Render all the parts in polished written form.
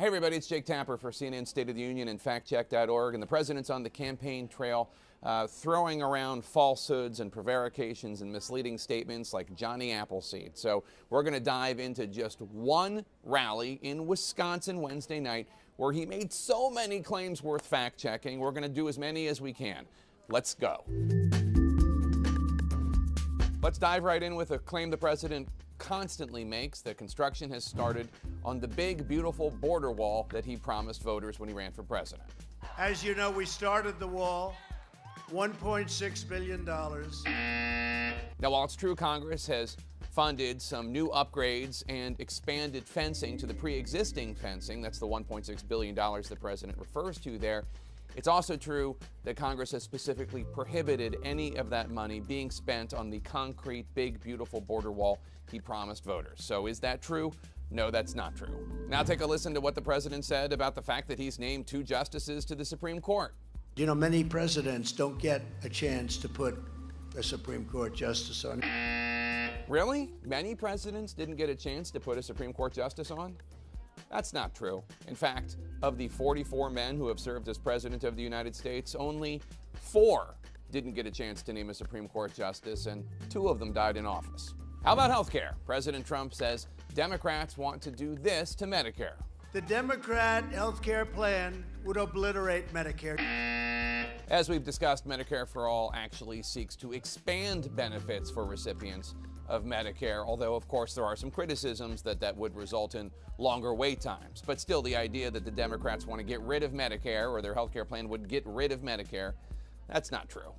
Hey everybody, it's Jake Tapper for CNN State of the Union and factcheck.org. And the president's on the campaign trail throwing around falsehoods and prevarications and misleading statements like Johnny Appleseed. So we're going to dive into just one rally in Wisconsin Wednesday night where he made so many claims worth fact-checking. We're going to do as many as we can. Let's go. Let's dive right in with a claim the president constantly makes that construction has started on the big, beautiful border wall that he promised voters when he ran for president. As you know, we started the wall, $1.6 billion. Now, while it's true Congress has funded some new upgrades and expanded fencing to the pre-existing fencing, that's the $1.6 billion the president refers to there, it's also true that Congress has specifically prohibited any of that money being spent on the concrete, big, beautiful border wall he promised voters. So is that true? No, that's not true. Now take a listen to what the president said about the fact that he's named 2 justices to the Supreme Court. You know, many presidents don't get a chance to put a Supreme Court justice on. Really? Many presidents didn't get a chance to put a Supreme Court justice on? That's not true. In fact, of the 44 men who have served as president of the United States, only 4 didn't get a chance to name a Supreme Court justice, and 2 of them died in office. How about health care? President Trump says Democrats want to do this to Medicare. The Democrat health care plan would obliterate Medicare. As we've discussed, Medicare for All actually seeks to expand benefits for recipients of Medicare, although of course there are some criticisms that would result in longer wait times. But still, the idea that the Democrats want to get rid of Medicare or their health care plan would get rid of Medicare, that's not true.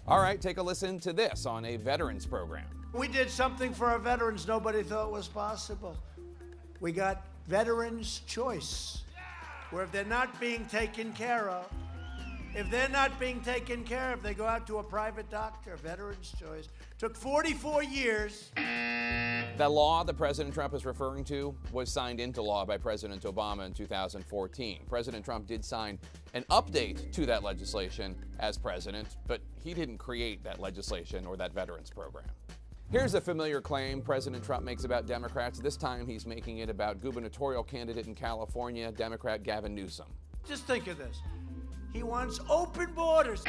All right, take a listen to this on a veterans program. We did something for our veterans nobody thought was possible. We got Veterans Choice, where if they're not being taken care of, they go out to a private doctor. Veterans Choice. Took 44 years. The law that President Trump is referring to was signed into law by President Obama in 2014. President Trump did sign an update to that legislation as president, but he didn't create that legislation or that veterans program. Here's a familiar claim President Trump makes about Democrats. This time he's making it about gubernatorial candidate in California, Democrat Gavin Newsom. Just think of this. He wants open borders.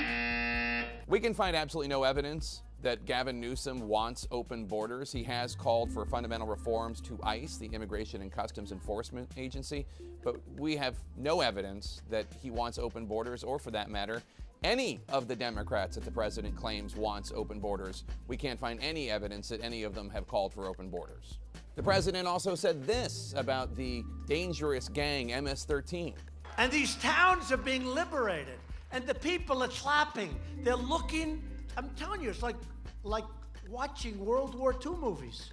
We can find absolutely no evidence that Gavin Newsom wants open borders. He has called for fundamental reforms to ICE, the Immigration and Customs Enforcement Agency, but we have no evidence that he wants open borders, or for that matter, any of the Democrats that the president claims wants open borders. We can't find any evidence that any of them have called for open borders. The president also said this about the dangerous gang MS-13. And these towns are being liberated, and the people are clapping. They're looking. I'm telling you, it's like watching World War II movies.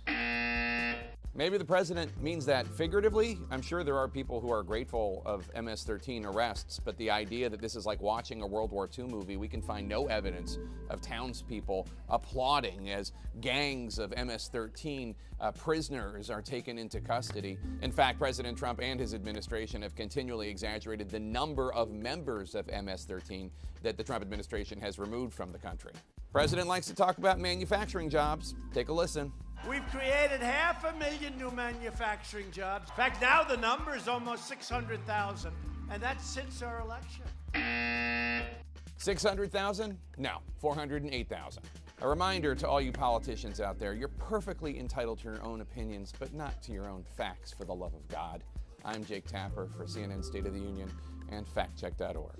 Maybe the president means that figuratively. I'm sure there are people who are grateful of MS-13 arrests, but the idea that this is like watching a World War II movie, we can find no evidence of townspeople applauding as gangs of MS-13 prisoners are taken into custody. In fact, President Trump and his administration have continually exaggerated the number of members of MS-13 that the Trump administration has removed from the country. President likes to talk about manufacturing jobs. Take a listen. We've created 500,000 new manufacturing jobs. In fact, now the number is almost 600,000, and that's since our election. 600,000? No, 408,000. A reminder to all you politicians out there, you're perfectly entitled to your own opinions, but not to your own facts, for the love of God. I'm Jake Tapper for CNN State of the Union and factcheck.org.